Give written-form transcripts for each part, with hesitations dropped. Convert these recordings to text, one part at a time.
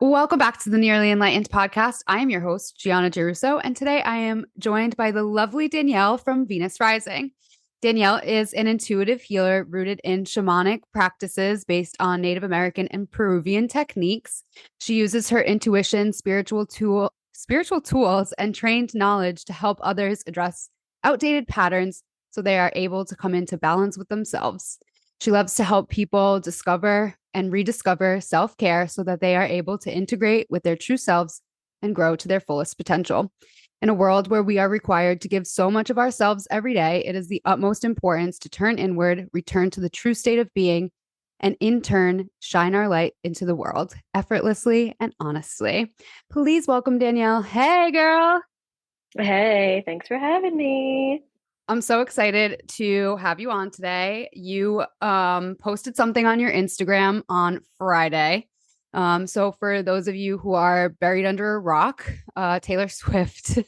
Welcome back to the Nearly Enlightened podcast. I am your host, Giana and today I am joined by the lovely Danielle from Venus Rising. Danielle is an intuitive healer rooted in shamanic practices based on Native American and Peruvian techniques. She uses her intuition, spiritual tools, and trained knowledge to help others address outdated patterns so they are able to come into balance with themselves. She loves to help people discover and rediscover self care so that they are able to integrate with their true selves and grow to their fullest potential. In a world where we are required to give so much of ourselves every day, it is the utmost importance to turn inward, return to the true state of being, and in turn, shine our light into the world effortlessly and honestly. Please welcome Danielle. Hey, girl. Hey, thanks for having me. I'm so excited to have you on today. You posted something on your Instagram on Friday. So for those of you who are buried under a rock, Taylor Swift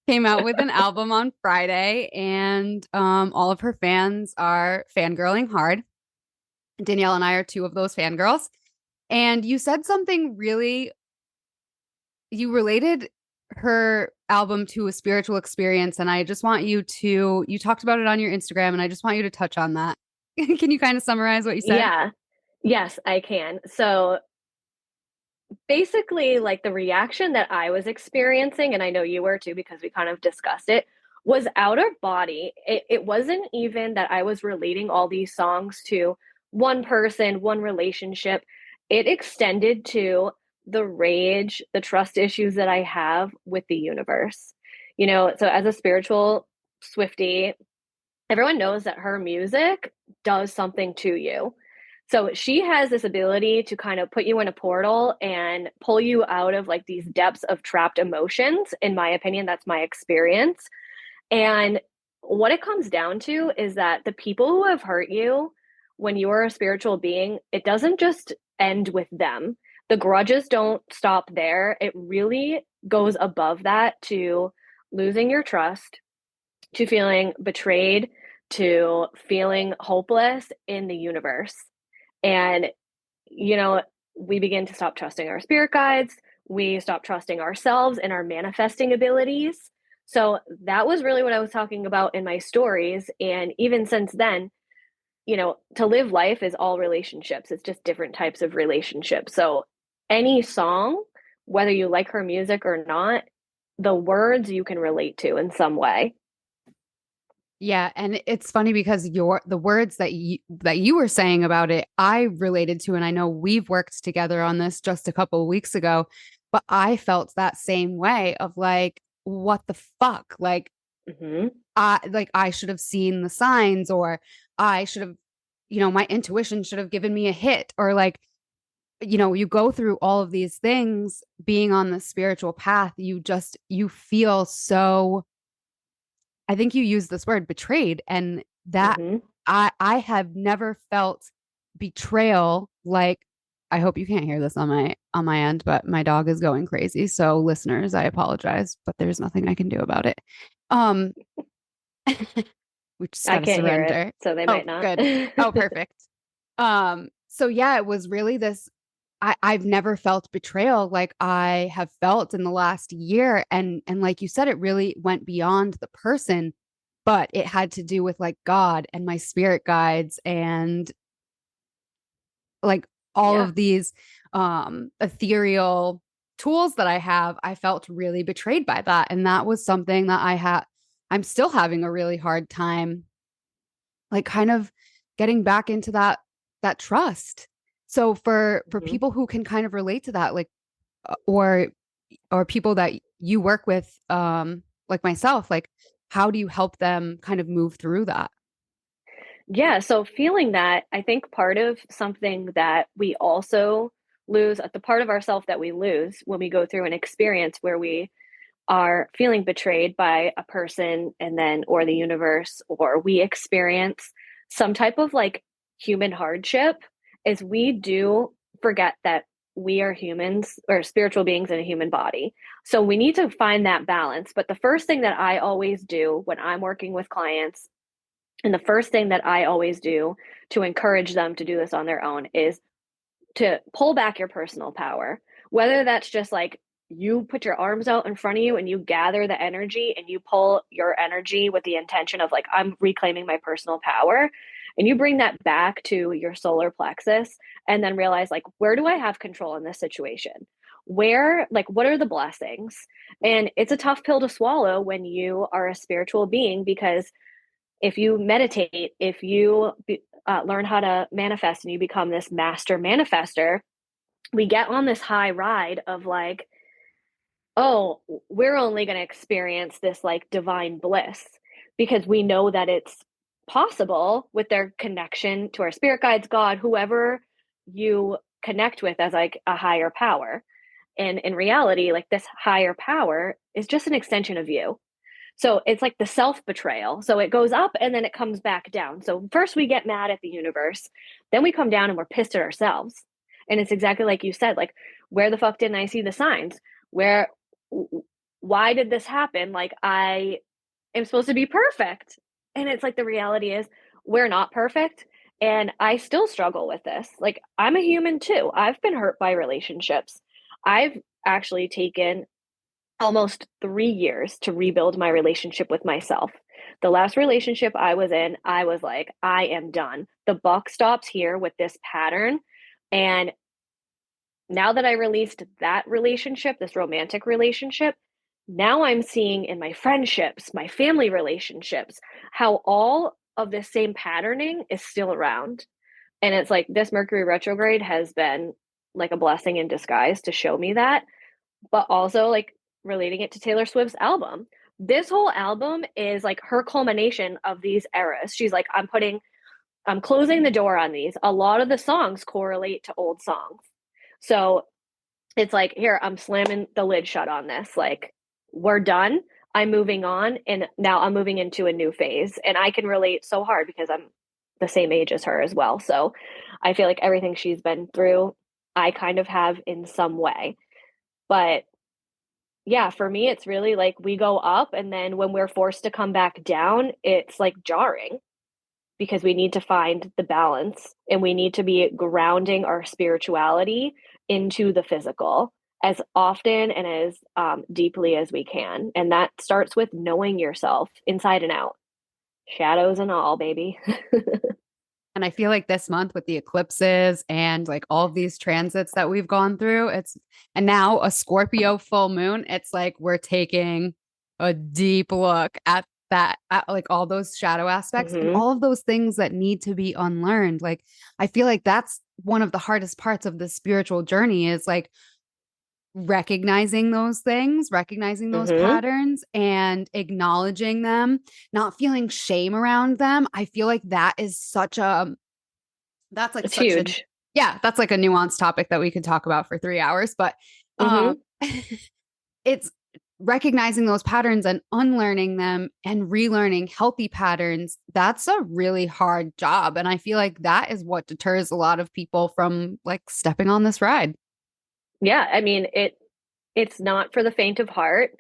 came out with an album on Friday, and all of her fans are fangirling hard. Danielle and I are two of those fangirls. And you said something really, you related her album to a spiritual experience. And I just want you talked about it on your Instagram, and I just want you to touch on that. Can you kind of summarize what you said? Yeah, yes, I can. So basically, like the reaction that I was experiencing, and I know you were too, because we kind of discussed it, was out of body. It wasn't even that I was relating all these songs to one person, one relationship. It extended to the rage, the trust issues that I have with the universe. So as a spiritual Swiftie, everyone knows that her music does something to you. So she has this ability to kind of put you in a portal and pull you out of like these depths of trapped emotions. In my opinion, that's my experience. And what it comes down to is that the people who have hurt you when you are a spiritual being, it doesn't just end with them. The grudges don't stop there. It really goes above that to losing your trust, to feeling betrayed, to feeling hopeless in the universe. And, you know, we begin to stop trusting our spirit guides. We stop trusting ourselves and our manifesting abilities. So that was really what I was talking about in my stories. And even since then, to live life is all relationships. It's just different types of relationships. So any song, whether you like her music or not, the words you can relate to in some way. Yeah, and it's funny because the words that you were saying about it, I related to, and I know we've worked together on this just a couple of weeks ago, but I felt that same way of like, what the fuck? Like, Mm-hmm. I should have seen the signs, or I should have, my intuition should have given me a hit, or like, you go through all of these things being on the spiritual path, you feel so, I think you used this word, betrayed, and that Mm-hmm. I have never felt betrayal like. I hope you can't hear this on my end, but my dog is going crazy. So listeners, I apologize, but there's nothing I can do about it. Um we just I gotta can't hear it, surrender. so they Oh, might not. good. Oh, perfect. So yeah, it was really this. I've never felt betrayal like I have felt in the last year. And like you said, it really went beyond the person, but it had to do with like God and my spirit guides and like all Yeah. of these ethereal tools that I have. I felt really betrayed by that. And that was something that I'm still having a really hard time, like kind of getting back into that trust. So for Mhm. people who can kind of relate to that, like or people that you work with, like myself, like how do you help them kind of move through that? Yeah, so feeling that, I think part of something that we also lose, the part of ourself that we lose when we go through an experience where we are feeling betrayed by a person and then or the universe, or we experience some type of like human hardship, is we do forget that we are humans or spiritual beings in a human body. So we need to find that balance. But the first thing that I always do when I'm working with clients, and the first thing that I always do to encourage them to do this on their own, is to pull back your personal power. Whether that's just like you put your arms out in front of you and you gather the energy and you pull your energy with the intention of like, I'm reclaiming my personal power. And you bring that back to your solar plexus and then realize, like, where do I have control in this situation? Where, like, what are the blessings? And it's a tough pill to swallow when you are a spiritual being, because if you meditate, if you learn how to manifest and you become this master manifester, we get on this high ride of like, oh, we're only going to experience this like divine bliss because we know that it's possible with their connection to our spirit guides, God, whoever you connect with as like a higher power. And in reality, like this higher power is just an extension of you. So it's like the self betrayal. So it goes up and then it comes back down. So first we get mad at the universe, then we come down and we're pissed at ourselves. And it's exactly like you said, like, where the fuck didn't I see the signs? Where, why did this happen? Like, I am supposed to be perfect. And it's like the reality is we're not perfect. And I still struggle with this. Like, I'm a human too. I've been hurt by relationships. I've actually taken almost 3 years to rebuild my relationship with myself. The last relationship I was in, I was like, I am done. The buck stops here with this pattern. And now that I released that relationship, this romantic relationship, now I'm seeing in my friendships, my family relationships, how all of this same patterning is still around. And it's like this Mercury retrograde has been like a blessing in disguise to show me that, but also like relating it to Taylor Swift's album. This whole album is like her culmination of these eras. She's like, I'm closing the door on these. A lot of the songs correlate to old songs. So it's like, here, I'm slamming the lid shut on this. Like, we're done. I'm moving on. And now I'm moving into a new phase. And I can relate so hard because I'm the same age as her as well. So I feel like everything she's been through, I kind of have in some way. But yeah, for me, it's really like we go up, and then when we're forced to come back down, it's like jarring because we need to find the balance and we need to be grounding our spirituality into the physical as often and as deeply as we can. And that starts with knowing yourself inside and out, shadows and all, baby. And I feel like this month with the eclipses and like all of these transits that we've gone through, and now a Scorpio full moon, it's like we're taking a deep look at that, at like all those shadow aspects and Mm-hmm. all of those things that need to be unlearned. Like, I feel like that's one of the hardest parts of the spiritual journey is like recognizing those things, recognizing those Mm-hmm. patterns and acknowledging them, not feeling shame around them. I feel like that is It's huge. yeah, that's like a nuanced topic that we could talk about for 3 hours, but um Mm-hmm. it's recognizing those patterns and unlearning them and relearning healthy patterns. That's a really hard job. And I feel like that is what deters a lot of people from like stepping on this ride. Yeah, I mean, it's not for the faint of heart.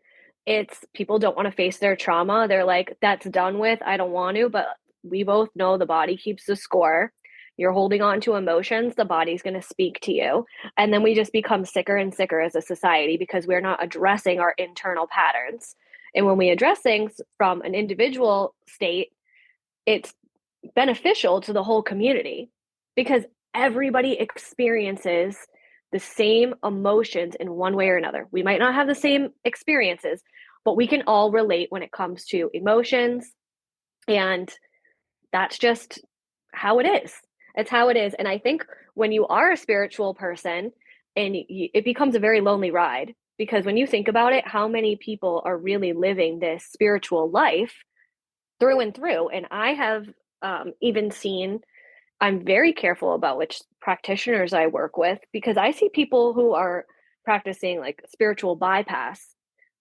It's people don't want to face their trauma. They're like, that's done with. I don't want to, but we both know the body keeps the score. You're holding on to emotions, the body's going to speak to you. And then we just become sicker and sicker as a society because we're not addressing our internal patterns. And when we address things from an individual state, it's beneficial to the whole community because everybody experiences the same emotions in one way or another. We might not have the same experiences, but we can all relate when it comes to emotions. And that's just how it is. It's how it is. And I think when you are a spiritual person, and it becomes a very lonely ride because when you think about it, how many people are really living this spiritual life through and through? And I have even seen, I'm very careful about which practitioners I work with because I see people who are practicing like spiritual bypass,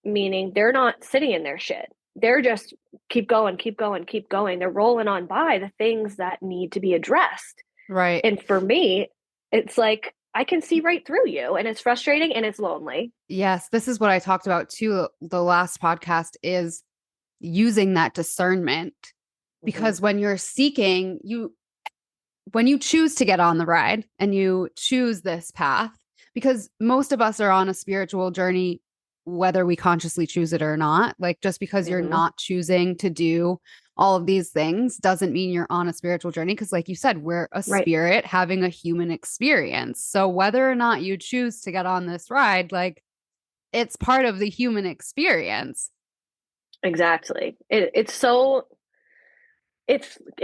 meaning they're not sitting in their shit. They're just keep going, keep going, keep going. They're rolling on by the things that need to be addressed. Right. And for me, it's like I can see right through you, and it's frustrating and it's lonely. Yes, this is what I talked about too. The last podcast is using that discernment Mm-hmm. because when you're seeking, when you choose to get on the ride and you choose this path, because most of us are on a spiritual journey, whether we consciously choose it or not. Like, just because you're Hmm. not choosing to do all of these things doesn't mean you're on a spiritual journey. Cause, like you said, we're a Right. spirit having a human experience. So, whether or not you choose to get on this ride, like, it's part of the human experience. Exactly. It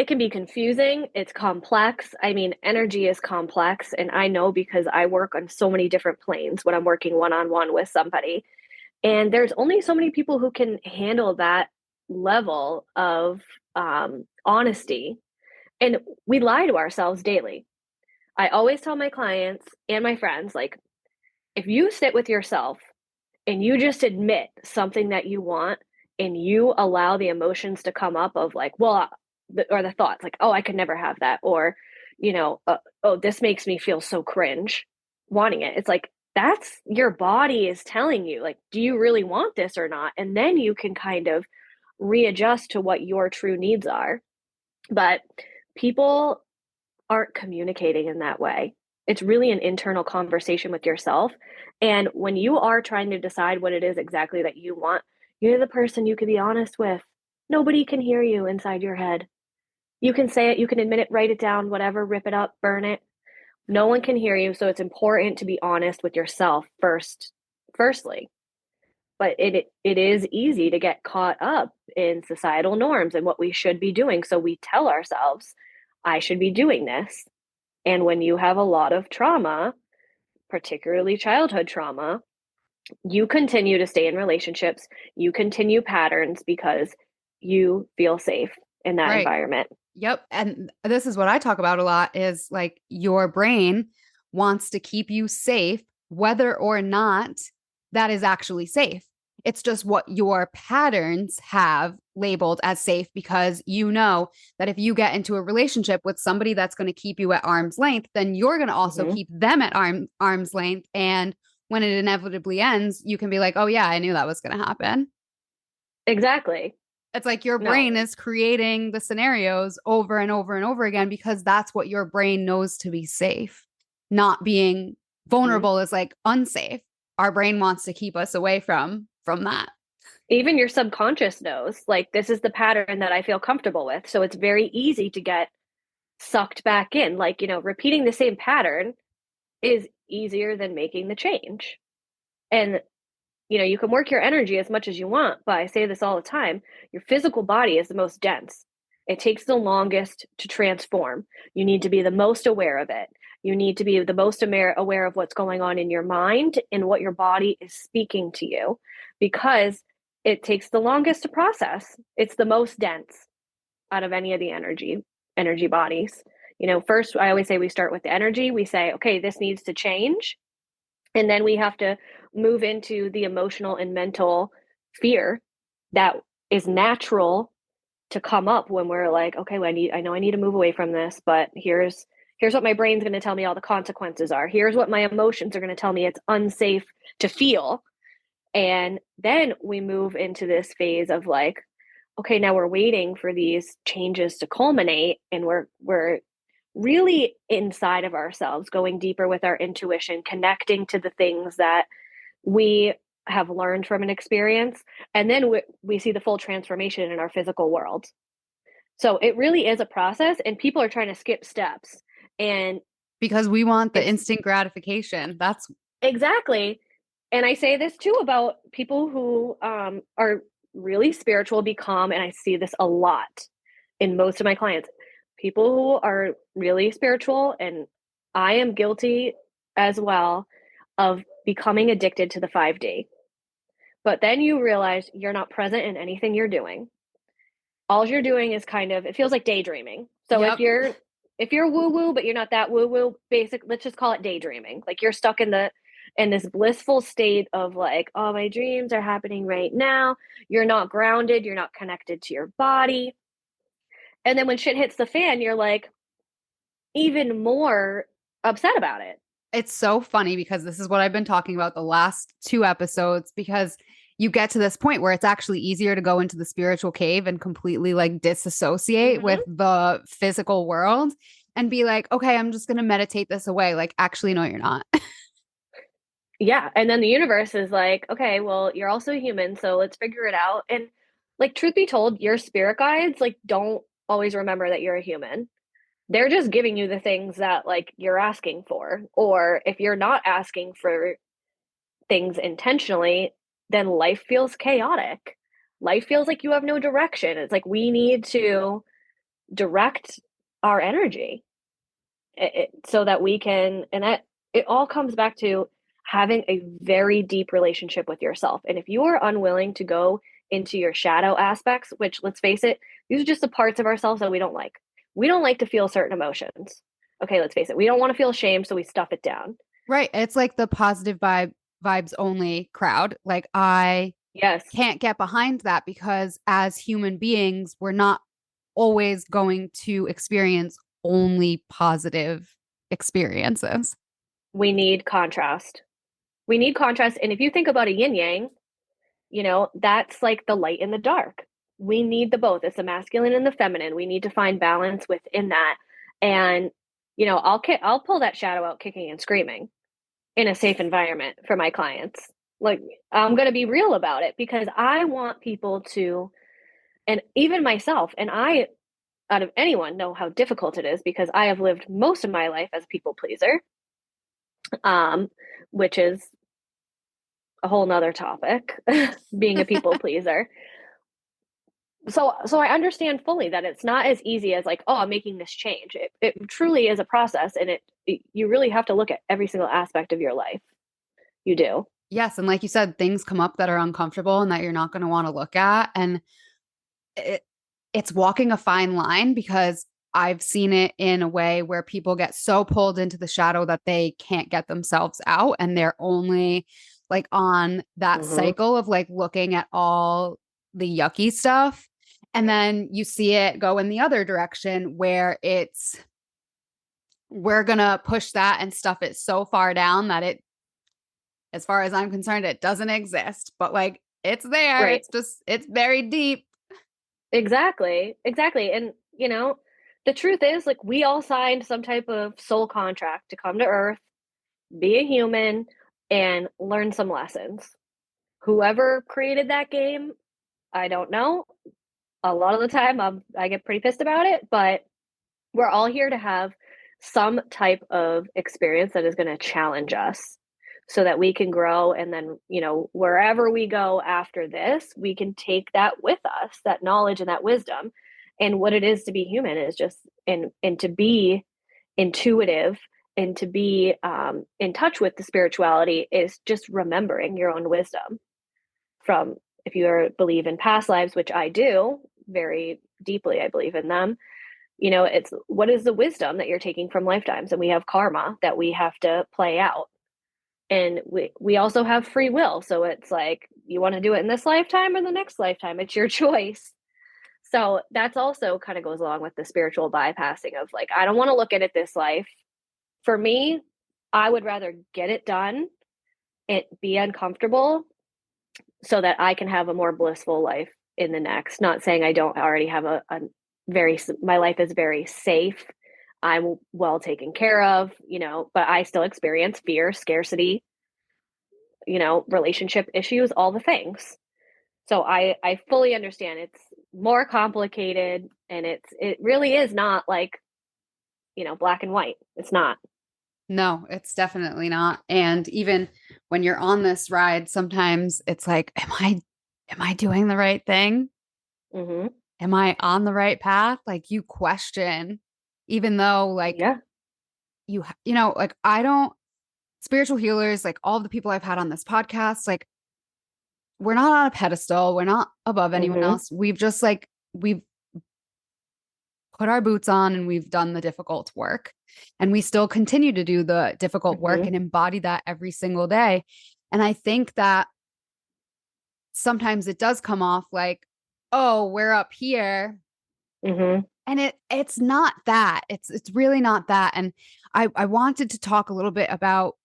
can be confusing. It's complex. I mean, energy is complex, and I know because I work on so many different planes when I'm working one on one with somebody. And there's only so many people who can handle that level of honesty. And we lie to ourselves daily. I always tell my clients and my friends, like, if you sit with yourself and you just admit something that you want and you allow the emotions to come up of like, well, or the thoughts like, oh, I could never have that, or, oh, this makes me feel so cringe wanting it. It's like, that's your body is telling you, like, do you really want this or not? And then you can kind of readjust to what your true needs are. But people aren't communicating in that way. It's really an internal conversation with yourself. And when you are trying to decide what it is exactly that you want, you're the person you can be honest with. Nobody can hear you inside your head. You can say it, you can admit it, write it down, whatever, rip it up, burn it. No one can hear you. So it's important to be honest with yourself firstly. But it is easy to get caught up in societal norms and what we should be doing. So we tell ourselves, I should be doing this. And when you have a lot of trauma, particularly childhood trauma, you continue to stay in relationships, you continue patterns because you feel safe in that Right. environment. Yep. And this is what I talk about a lot is like your brain wants to keep you safe, whether or not that is actually safe. It's just what your patterns have labeled as safe because you know that if you get into a relationship with somebody that's going to keep you at arm's length, then you're going to also Mm-hmm. keep them at arm's length. And when it inevitably ends, you can be like, oh, yeah, I knew that was going to happen. Exactly. It's like your No. brain is creating the scenarios over and over and over again because that's what your brain knows to be safe. Not being Mm-hmm. vulnerable is like unsafe. Our brain wants to keep us away from that. Even your subconscious knows, like, this is the pattern that I feel comfortable with. So it's very easy to get sucked back in. Like, repeating the same pattern is easier than making the change. And you can work your energy as much as you want, but I say this all the time, your physical body is the most dense. It takes the longest to transform. You need to be the most aware of it. You need to be the most aware of what's going on in your mind and what your body is speaking to you because it takes the longest to process. It's the most dense out of any of the energy bodies. First I always say we start with the energy. We say, okay, this needs to change, and then we have to move into the emotional and mental fear that is natural to come up when we're like, okay, well, I know I need to move away from this, but here's what my brain's going to tell me all the consequences are. Here's what my emotions are going to tell me it's unsafe to feel. And then we move into this phase of like, okay, now we're waiting for these changes to culminate, and we're really inside of ourselves, going deeper with our intuition, connecting to the things that we have learned from an experience. And then we see the full transformation in our physical world. So it really is a process, and people are trying to skip steps. And Because we want the it's instant gratification. That's exactly. And I say this too about people who are really spiritual, become, and I see this a lot in most of my clients, people who are really spiritual, and I am guilty as well of becoming addicted to the 5D. But then you realize you're not present in anything you're doing. All you're doing is kind of, it feels like daydreaming. So if yep. you're woo woo but you're not that woo woo, basic, let's just call it daydreaming. Like, you're stuck in this blissful state of like, oh, my dreams are happening right now. You're not grounded, you're not connected to your body. And then when shit hits the fan, you're like even more upset about it. It's so funny because this is what I've been talking about the last two episodes because you get to this point where it's actually easier to go into the spiritual cave and completely like disassociate with Mm-hmm. the physical world and be like, okay, I'm just going to meditate this away. Like, actually, no, you're not. Yeah. And then the universe is like, okay, well, you're also human, so let's figure it out. And like, truth be told, your spirit guides like don't always remember that you're a human. They're just giving you the things that like you're asking for. Or if you're not asking for things intentionally, then life feels chaotic. Life feels like you have no direction. It's like we need to direct our energy so that we can, and that it all comes back to having a very deep relationship with yourself. And if you are unwilling to go into your shadow aspects, which let's face it, these are just the parts of ourselves that we don't like. We don't like to feel certain emotions. Okay, let's face it. We don't want to feel shame, so we stuff it down. Right. It's like the positive vibes only crowd. Like I Yes, can't get behind that because as human beings, we're not always going to experience only positive experiences. we need contrast. We need contrast. And if you think about a yin yang, that's like the light and the dark. We need the both. It's the masculine and the feminine. We need to find balance within that. And I'll pull that shadow out kicking and screaming in a safe environment for my clients. Like I'm going to be real about it because I want people to, and even myself, and I out of anyone know how difficult it is because I have lived most of my life as a people pleaser, which is a whole nother topic, being a people pleaser. So I understand fully that it's not as easy as like, oh, I'm making this change. It truly is a process, and you really have to look at every single aspect of your life. You do. Yes. And like you said, things come up that are uncomfortable and that you're not going to want to look at. And it, it's walking a fine line because I've seen it in a way where people get so pulled into the shadow that they can't get themselves out. And they're only like on that Mm-hmm. cycle of like looking at all the yucky stuff. And then you see it go in the other direction where we're going to push that and stuff it so far down that as far as I'm concerned, it doesn't exist, but like it's there. Right. It's very deep. Exactly. Exactly. And the truth is, like, we all signed some type of soul contract to come to Earth, be a human, and learn some lessons. Whoever created that game, I don't know. A lot of the time, I get pretty pissed about it, but we're all here to have some type of experience that is going to challenge us so that we can grow. And then, wherever we go after this, we can take that with us, that knowledge and that wisdom. And what it is to be human is just, and to be intuitive and to be in touch with the spirituality is just remembering your own wisdom from, if you believe in past lives, which I do very deeply, I believe in them. It's what is the wisdom that you're taking from lifetimes, and we have karma that we have to play out, and we also have free will, so it's like you want to do it in this lifetime or the next lifetime, it's your choice. So that's also kind of goes along with the spiritual bypassing of like, I don't want to look at it this life. For me, I would rather get it done and be uncomfortable so that I can have a more blissful life in the next. Not saying I don't already have a very, my life is very safe. I'm well taken care of, but I still experience fear, scarcity, relationship issues, all the things. So I fully understand it's more complicated, and it really is not like, black and white. It's not. No, it's definitely not. And even when you're on this ride, sometimes it's like, am I doing the right thing? Mm-hmm. Am I on the right path? Like you question, even though like Yeah. like I don't spiritual healers, like all the people I've had on this podcast, like we're not on a pedestal. We're not above anyone Mm-hmm. else. We've put our boots on and we've done the difficult work. And we still continue to do the difficult work Mm-hmm. and embody that every single day. And I think that sometimes it does come off like, oh, we're up here. Mm-hmm. And it's not that. It's really not that. And I wanted to talk a little bit about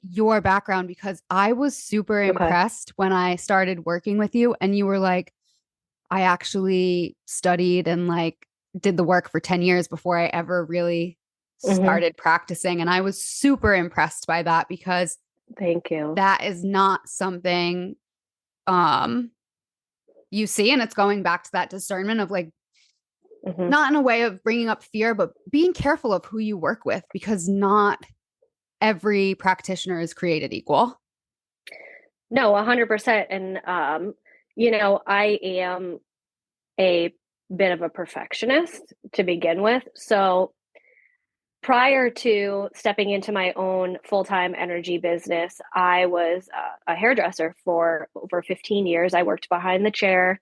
your background because I was super Okay. impressed when I started working with you and you were like, I actually studied and like did the work for 10 years before I ever really Mm-hmm. started practicing. And I was super impressed by that because Thank you. that is not something um you see, and it's going back to that discernment of like, Hmm. not in a way of bringing up fear, but being careful of who you work with, because not every practitioner is created equal. No, 100%. And, I am a bit of a perfectionist to begin with. So prior to stepping into my own full-time energy business, I was a hairdresser for over 15 years. I worked behind the chair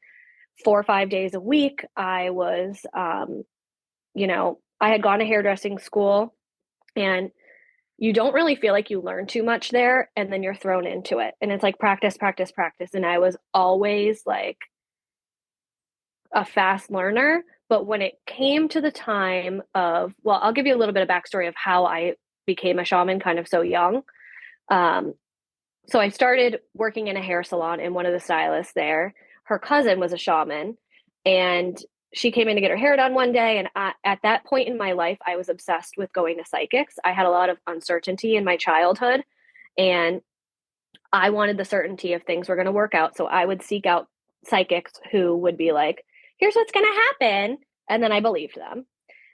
4 or 5 days a week. I had gone to hairdressing school, and you don't really feel like you learn too much there, and then you're thrown into it. And it's like practice, practice, practice. And I was always like a fast learner. But when it came to the time of, well, I'll give you a little bit of backstory of how I became a shaman kind of so young. Um, so I started working in a hair salon, and one of the stylists there, her cousin was a shaman, and she came in to get her hair done one day. And at that point in my life, I was obsessed with going to psychics. I had a lot of uncertainty in my childhood, and I wanted the certainty of things were going to work out. So I would seek out psychics who would be like, here's what's going to happen. And then I believed them,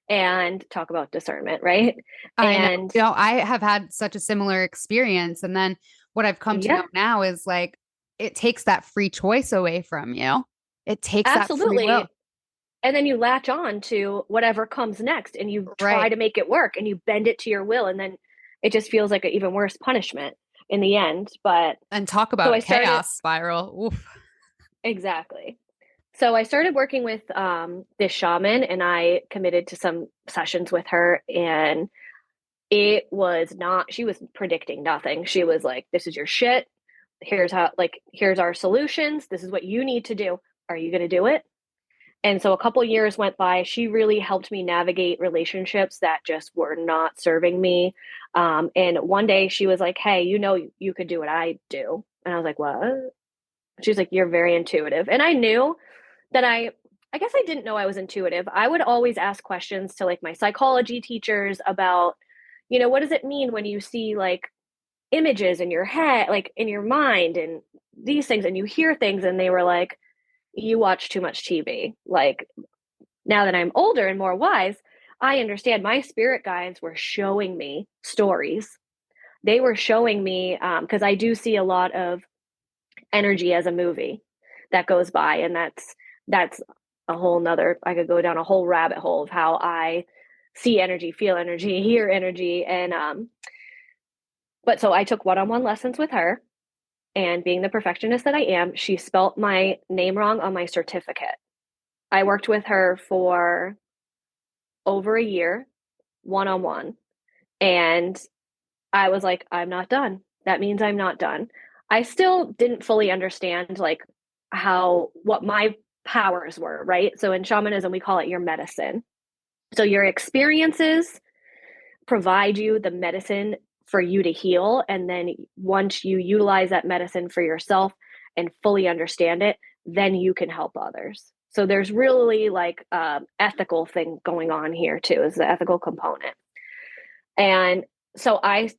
and talk about discernment, right? I know, And I have had such a similar experience. And then what I've come to yeah, know now is like, it takes that free choice away from you. It takes that free will. absolutely. And then you latch on to whatever comes next, and you try Right. to make it work, and you bend it to your will. And then it just feels like an even worse punishment in the end. But And talk so I about started, chaos spiral. Oof. exactly. So I started working with this shaman, and I committed to some sessions with her. And it was not, she was predicting nothing. She was like, this is your shit. Here's how, like, here's our solutions. This is what you need to do. Are you going to do it? And so a couple years went by. She really helped me navigate relationships that just were not serving me. And one day she was like, hey, you could do what I do. And I was like, what? She's like, you're very intuitive. And I knew that I guess I didn't know I was intuitive. I would always ask questions to like my psychology teachers about, what does it mean when you see like images in your head, like in your mind, and these things, and you hear things. And they were like, you watch too much TV. Like, now that I'm older and more wise, I understand my spirit guides were showing me stories. They were showing me, because I do see a lot of energy as a movie that goes by. And that's a whole nother, I could go down a whole rabbit hole of how I see energy, feel energy, hear energy. And, but so I took one-on-one lessons with her. And being the perfectionist that I am, she spelt my name wrong on my certificate. I worked with her for over a year, one on one. And I was like, I'm not done. That means I'm not done. I still didn't fully understand like what my powers were, right? So in shamanism, we call it your medicine. So your experiences provide you the medicine for you to heal. And then once you utilize that medicine for yourself and fully understand it, then you can help others. So there's really like ethical thing going on here too, is the ethical component. And so I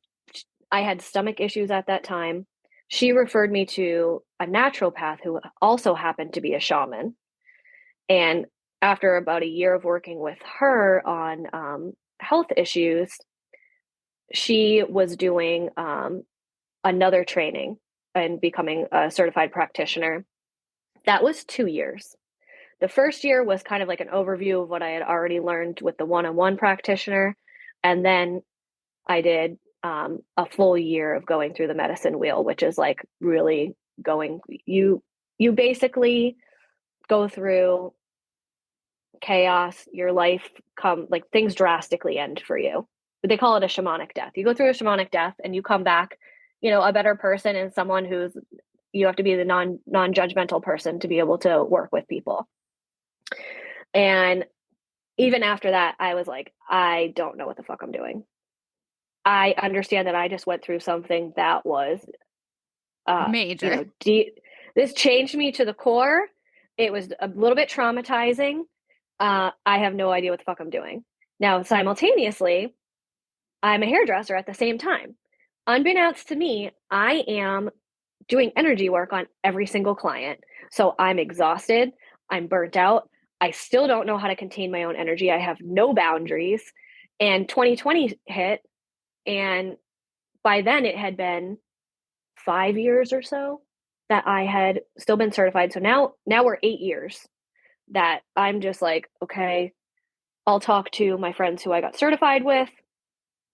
had stomach issues at that time. She referred me to a naturopath who also happened to be a shaman. And after about a year of working with her on health issues, she was doing another training and becoming a certified practitioner. That was 2 years. The first year was kind of like an overview of what I had already learned with the one-on-one practitioner. And then I did a full year of going through the medicine wheel, which is like really going, you basically go through chaos, your life come like things drastically end for you. But they call it a shamanic death. You go through a shamanic death and you come back, a better person, and someone who's, you have to be the non-judgmental person to be able to work with people. And even after that, I was like, I don't know what the fuck I'm doing. I understand that I just went through something that was, Major. this changed me to the core. It was a little bit traumatizing. I have no idea what the fuck I'm doing. Now, simultaneously, I'm a hairdresser at the same time. unbeknownst to me, I am doing energy work on every single client. So I'm exhausted, I'm burnt out. I still don't know how to contain my own energy. I have no boundaries. And 2020 hit, and by then it had been 5 years or so that I had still been certified. So now we're 8 years that I'm just like, okay, I'll talk to my friends who I got certified with.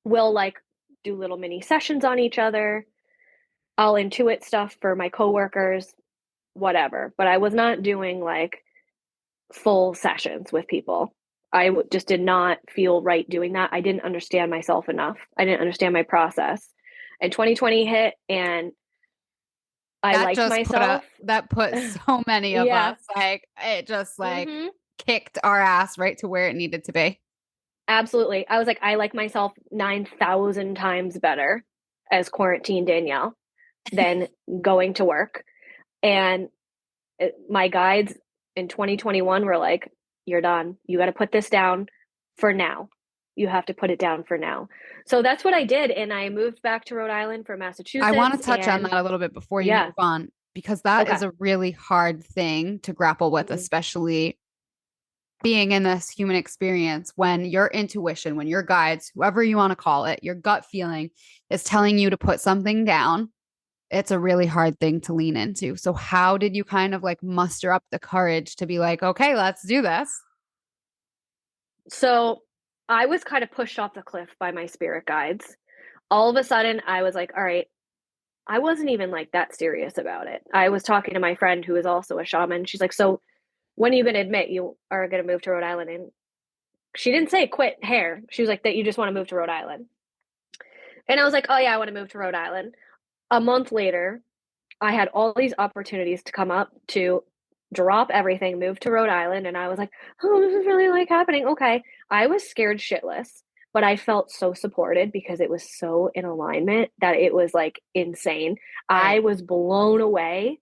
We'll like do little mini sessions on each other. I'll intuit stuff for my coworkers, whatever. But I was not doing like full sessions with people. Just did not feel right doing that. I didn't understand myself enough. I didn't understand my process. And 2020 hit, and I That liked just myself. that put so many of Yeah. us, like, it just like Mm-hmm. kicked our ass right to where it needed to be. Absolutely. I was like, I like myself 9,000 times better as quarantine Danielle than going to work. And my guides in 2021 were like, you're done. You got to put this down for now. You have to put it down for now. So that's what I did. And I moved back to Rhode Island from I want Massachusetts. to touch on And that a little bit before you yeah, move on, because that okay. is a really hard thing to grapple with, Mm-hmm. especially being in this human experience when your intuition, when your guides, whoever you want to call it, your gut feeling is telling you to put something down. It's a really hard thing to lean into. So, how did you kind of like muster up the courage to be like, okay, let's do this? So I was kind of pushed off the cliff by my spirit guides. All of a sudden, I was like, all right, I wasn't even like that serious about it. I was talking to my friend who is also a shaman. She's like, so when are you going to admit you are going to move to Rhode Island? And she didn't say quit hair. She was like, that you just want to move to Rhode Island. And I was like, oh, yeah, I want to move to Rhode Island. A month later, I had all these opportunities to come up to drop everything, move to Rhode Island. And I was like, oh, this is really like happening. Okay. I was scared shitless, but I felt so supported because it was so in alignment that it was like insane. I Right. was blown away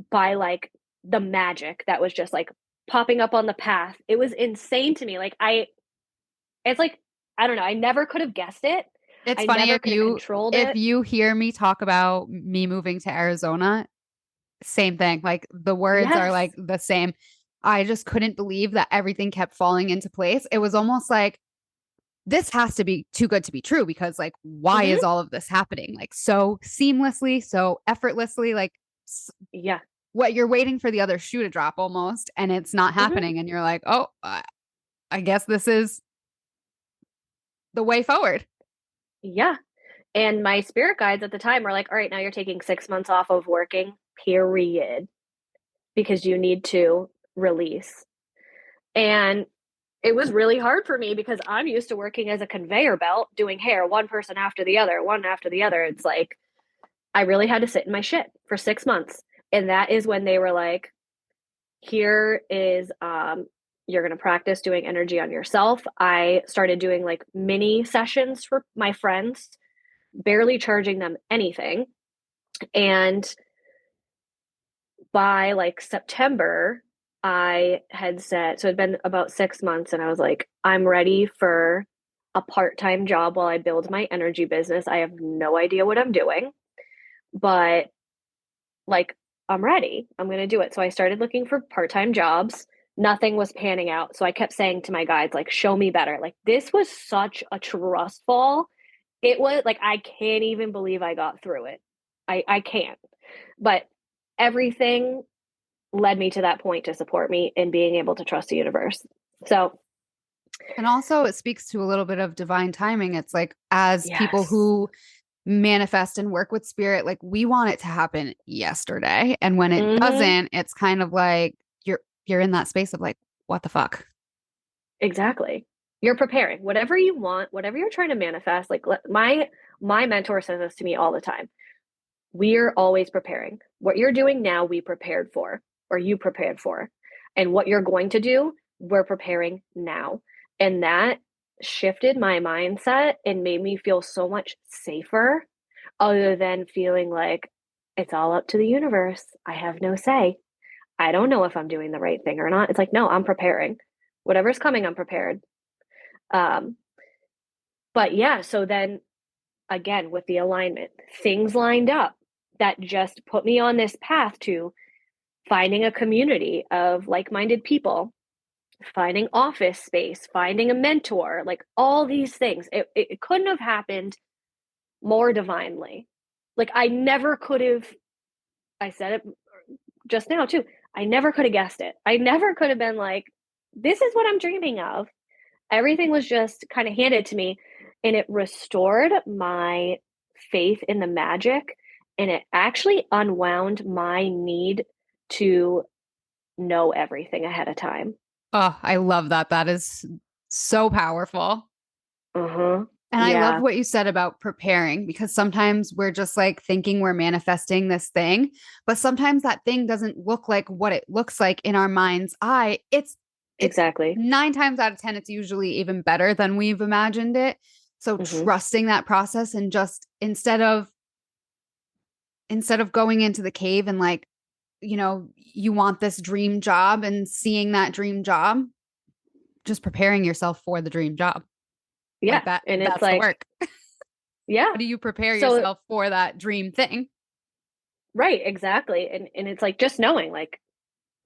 by like the magic that was just like popping up on the path. It was insane to me. It's like, I don't know. I never could have guessed it. It's I funny never could have controlled if it. you hear me talk about me moving to Arizona, same thing. Like the words are like Yes. the same. I just couldn't believe that everything kept falling into place. It was almost like this has to be too good to be true, because like why Mm-hmm. is all of this happening like so seamlessly, so effortlessly, like Yeah. what you're waiting for the other shoe to drop almost, and it's not Mm-hmm. happening, and you're like, oh, I guess this is the way forward. Yeah. And my spirit guides at the time were like, all right, now you're taking 6 months off of working, period, because you need to release. And it was really hard for me because I'm used to working as a conveyor belt, doing hair, one person after the other, one after the other. It's like, I really had to sit in my shit for 6 months. And that is when they were like, here is, you're going to practice doing energy on yourself. I started doing like mini sessions for my friends, barely charging them anything. And by like September, I had said, so it'd been about 6 months, and I was like, I'm ready for a part time job while I build my energy business. I have no idea what I'm doing, but like, I'm ready. I'm going to do it. So I started looking for part time jobs. Nothing was panning out. So I kept saying to my guides, like, show me better. Like, this was such a trust fall. It was like, I can't even believe I got through it. I can't. But everything led me to that point to support me in being able to trust the universe. So, And also it speaks to a little bit of divine timing. It's like, as people yes. who manifest and work with spirit, like we want it to happen yesterday, and when it Mm-hmm. doesn't, it's kind of like you're in that space of like, what the fuck. Exactly. You're preparing whatever you want, whatever you're trying to manifest. Like my mentor says this to me all the time. We're always preparing. What you're doing now, we prepared for, or you prepared for. And what you're going to do, we're preparing now. And that shifted my mindset and made me feel so much safer, other than feeling like it's all up to the universe. I have no say. I don't know if I'm doing the right thing or not. It's like, no, I'm preparing. Whatever's coming, I'm prepared. Um, but yeah, so then again, with the alignment, things lined up that just put me on this path to finding a community of like-minded people, finding office space, finding a mentor, like all these things. It couldn't have happened more divinely. Like I never could have, I said it just now too, I never could have guessed it. I never could have been like, this is what I'm dreaming of. Everything was just kind of handed to me, and it restored my faith in the magic, and it actually unwound my need to know everything ahead of time. Oh, I love that. That is so powerful. Uh-huh. And I love Yeah, what you said about preparing because sometimes we're just like thinking we're manifesting this thing, but sometimes that thing doesn't look like what it looks like in our mind's eye. It's exactly. 9 times out of 10 it's usually even better than we've imagined it. So Hmm. trusting that process and just instead of going into the cave and like, you want this dream job and seeing that dream job, just preparing yourself for the dream job. Yeah. Like that And it's that's the like, work. yeah. How do you prepare So, yourself for that dream thing? right, exactly. And it's like just knowing like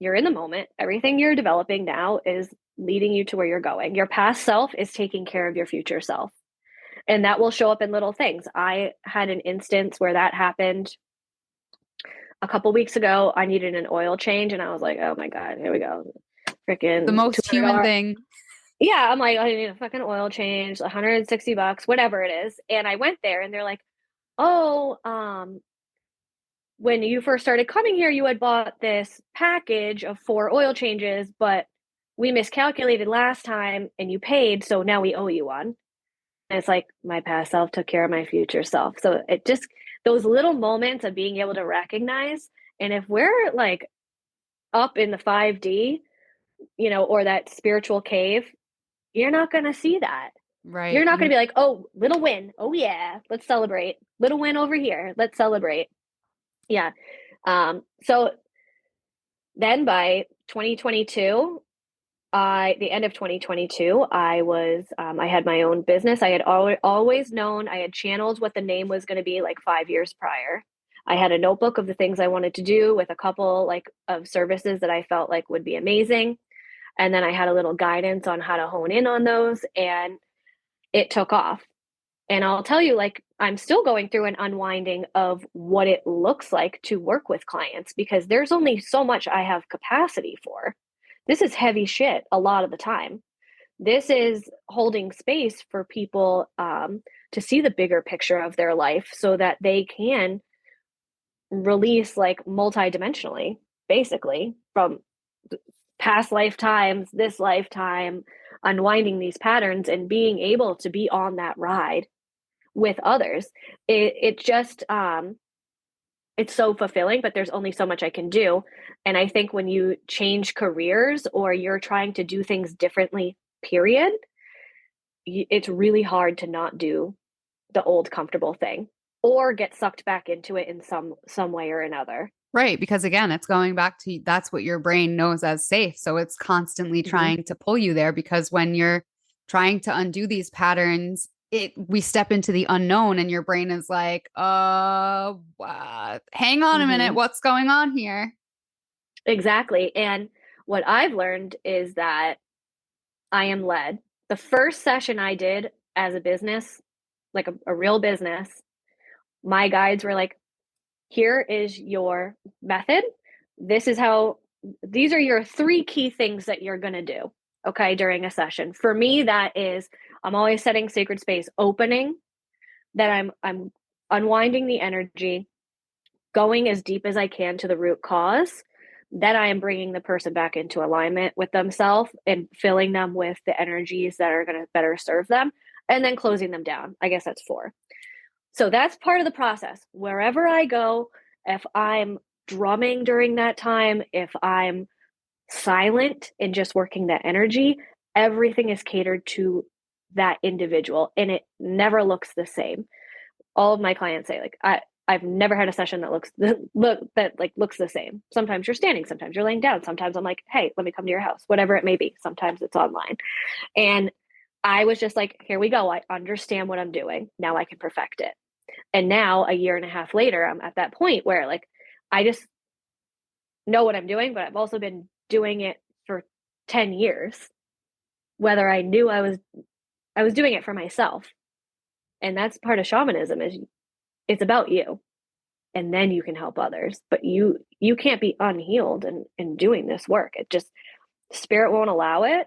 you're in the moment. Everything you're developing now is leading you to where you're going. Your past self is taking care of your future self. And that will show up in little things. I had an instance where that happened a couple weeks ago. I needed an oil change, and I was like, oh my God, here we go. The Freaking most human $200. thing. Yeah, I'm like, I need a fucking oil change, $160, whatever it is. And I went there and they're like, oh, when you first started coming here, you had bought this package of 4 oil changes, but we miscalculated last time and you paid, so now we owe you one. And it's like my past self took care of my future self. So it just, those little moments of being able to recognize. And if we're like up in the 5D, or that spiritual cave, you're not going to see that. You're Right. not going to be like, oh, little win. Oh, yeah. Let's celebrate. Little win over here. Let's celebrate. Yeah. So then by 2022, the end of 2022, I had my own business. I had always known, I had channeled what the name was going to be like 5 years prior. I had a notebook of the things I wanted to do with a couple like of services that I felt like would be amazing. And then I had a little guidance on how to hone in on those, and it took off. And I'll tell you, like, I'm still going through an unwinding of what it looks like to work with clients because there's only so much I have capacity for. This is heavy shit a lot of the time. This is holding space for people to see the bigger picture of their life so that they can release like multidimensionally, basically, from past lifetimes, this lifetime, unwinding these patterns and being able to be on that ride with others. It just it's so fulfilling, but there's only so much I can do. And I think when you change careers or you're trying to do things differently, period, it's really hard to not do the old comfortable thing or get sucked back into it in some way or another. Right. Because again, it's going back to that's what your brain knows as safe. So it's constantly Mm-hmm. trying to pull you there because when you're trying to undo these patterns, we step into the unknown and your brain is like, what? Hang on a minute. Mm-hmm. What's going on here? Exactly. And what I've learned is that I am led. The first session I did as a business, like a real business, my guides were like, here is your method. This is how, these are your 3 key things that you're going to do, okay, during a session. For me, that is, I'm always setting sacred space, opening, that I'm unwinding the energy, going as deep as I can to the root cause, then I am bringing the person back into alignment with themselves and filling them with the energies that are going to better serve them, and then closing them down. I guess that's 4. So that's part of the process. Wherever I go, if I'm drumming during that time, if I'm silent and just working that energy, everything is catered to that individual and it never looks the same. All of my clients say like I've never had a session that looks the same. Sometimes you're standing, sometimes you're laying down, sometimes I'm like, hey, let me come to your house, whatever it may be. Sometimes it's online. And I was just like, here we go. I understand what I'm doing. Now I can perfect it. And now, a year and a half later, I'm at that point where like I just know what I'm doing, but I've also been doing it for 10 years, whether I knew I was doing it for myself. And that's part of shamanism is it's about you. And then you can help others. But you can't be unhealed and doing this work. It just spirit won't allow it.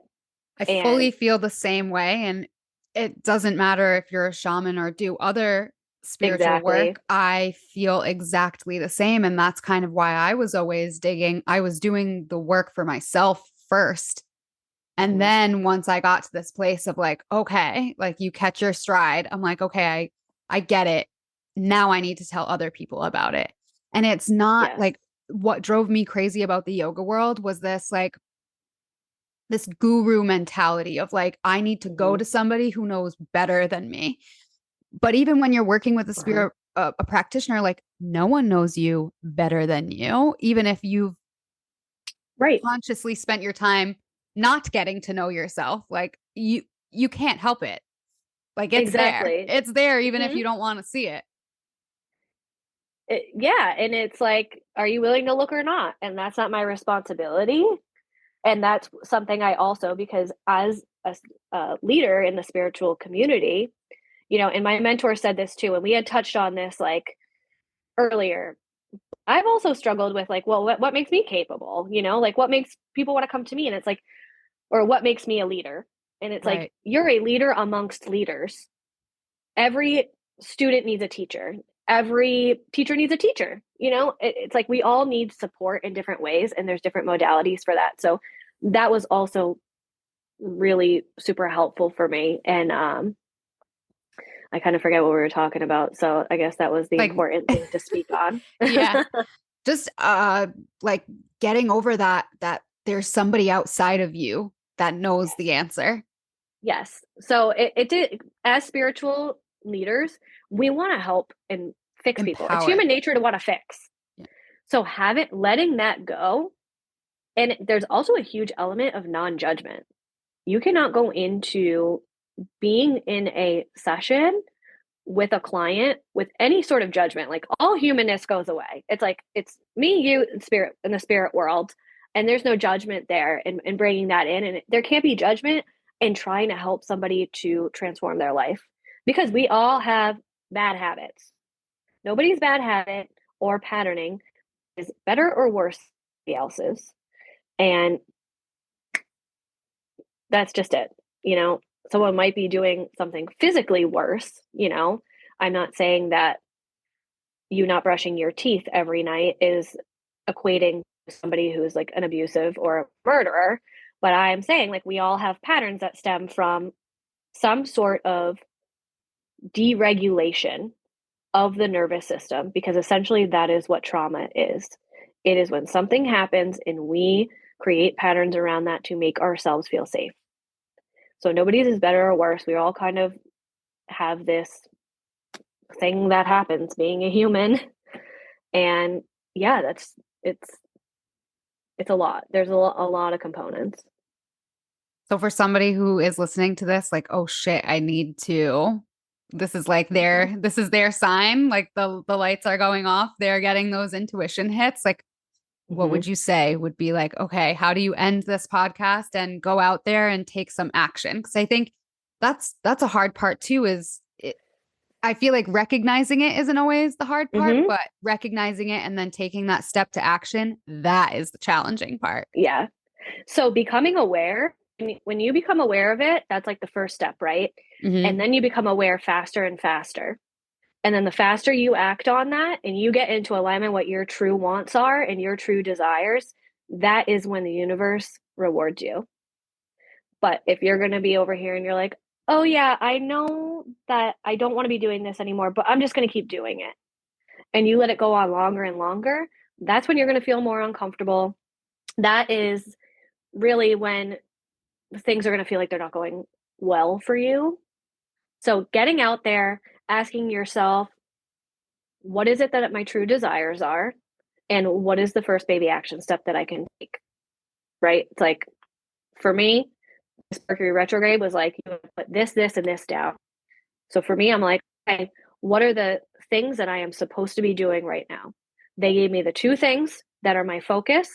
I And fully feel the same way. And it doesn't matter if you're a shaman or do other spiritual exactly. work. I feel exactly the same. And that's kind of why I was always digging. I was doing the work for myself first. And Mm-hmm. then once I got to this place of like, okay, like you catch your stride, I'm like, okay, I get it. Now I need to tell other people about it. And it's not Yes. like what drove me crazy about the yoga world was this like this guru mentality of like, I need to go Mm-hmm. to somebody who knows better than me. But even when you're working with a Uh-huh. spirit, a practitioner, like no one knows you better than you, even if you've Right. consciously spent your time not getting to know yourself. Like you can't help it. Like it's there. Exactly. It's there even if Mm-hmm. you don't want to see it. Yeah. And it's like, are you willing to look or not? And that's not my responsibility. And that's something I also, because as a leader in the spiritual community, and my mentor said this too, and we had touched on this like earlier. I've also struggled with like, well, what makes me capable? Like what makes people want to come to me? And it's like, or what makes me a leader? And it's like, Right. you're a leader amongst leaders. Every student needs a teacher. Every teacher needs a teacher. It's like we all need support in different ways, and there's different modalities for that. So that was also really super helpful for me. And I kind of forget what we were talking about. So I guess that was the Like important thing to speak on. yeah. Just like getting over that there's somebody outside of you that knows the answer. Yes. So it did, as spiritual leaders, we want to help and fix people. It's Empower. human nature to want to fix. Yeah. So letting that go. And there's also a huge element of non-judgment. You cannot go into being in a session with a client with any sort of judgment. Like all humanness goes away. It's like it's me, you, and spirit in the spirit world, and there's no judgment there. And bringing that in, and there can't be judgment in trying to help somebody to transform their life because we all have bad habits. Nobody's bad habit or patterning is better or worse than else's, and that's just it. Someone might be doing something physically worse. I'm not saying that you not brushing your teeth every night is equating to somebody who's like an abusive or a murderer, but I'm saying like we all have patterns that stem from some sort of deregulation of the nervous system, because essentially that is what trauma is. It is when something happens and we create patterns around that to make ourselves feel safe. So nobody's is better or worse. We all kind of have this thing that happens being a human. And yeah, it's it's a lot. There's a lot of components. So for somebody who is listening to this, like, oh shit, I need to. This is like Mm-hmm. this is their sign. Like the lights are going off. They're getting those intuition hits. Like, what Mm-hmm. would you say would be like, okay, how do you end this podcast and go out there and take some action? Because I think that's a hard part too, is I feel like recognizing it isn't always the hard part, Mm-hmm. but recognizing it and then taking that step to action, that is the challenging part. Yeah. So becoming aware, when you become aware of it, that's like the first step, right? And Hmm. then you become aware faster and faster. And then the faster you act on that and you get into alignment what your true wants are and your true desires, that is when the universe rewards you. But if you're going to be over here and you're like, oh, yeah, I know that I don't want to be doing this anymore, but I'm just going to keep doing it. And you let it go on longer and longer, that's when you're going to feel more uncomfortable. That is really when things are going to feel like they're not going well for you. So getting out there, asking yourself, what is it that my true desires are? And what is the first baby action step that I can take? Right? It's like, for me, Mercury retrograde was like, you put this, and this down. So for me, I'm like, okay, what are the things that I am supposed to be doing right now? They gave me the two things that are my focus.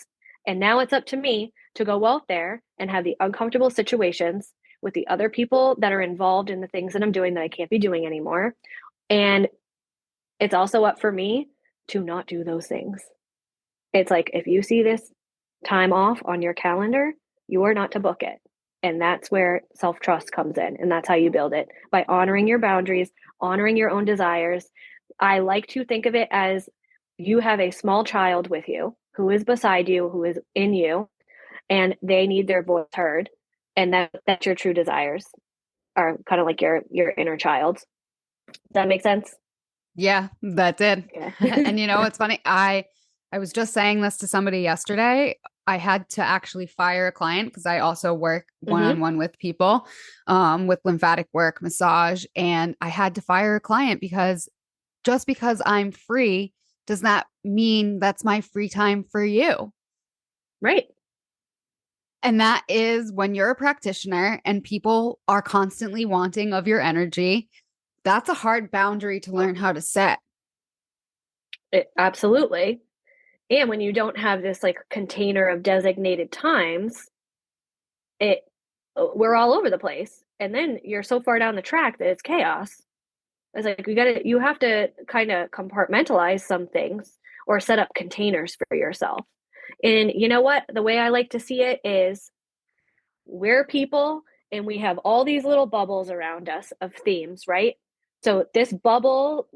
And now it's up to me to go out there and have the uncomfortable situations with the other people that are involved in the things that I'm doing that I can't be doing anymore. And it's also up for me to not do those things. It's like, if you see this time off on your calendar, you are not to book it. And that's where self trust comes in. And that's how you build it, by honoring your boundaries, honoring your own desires. I like to think of it as you have a small child with you who is beside you, who is in you, and they need their voice heard. And that's your true desires are kind of like your inner child. Does that make sense? Yeah, that did. Okay. And it's funny. I was just saying this to somebody yesterday. I had to actually fire a client because I also work Mm-hmm. one-on-one with people, with lymphatic work, massage, and I had to fire a client because just because I'm free does not mean that's my free time for you. Right. And that is when you're a practitioner and people are constantly wanting of your energy. That's a hard boundary to learn how to set. Absolutely. And when you don't have this like container of designated times, it we're all over the place. And then you're so far down the track that it's chaos. It's like you have to kind of compartmentalize some things or set up containers for yourself. And you know what? The way I like to see it is we're people and we have all these little bubbles around us of themes, right? So these bubbles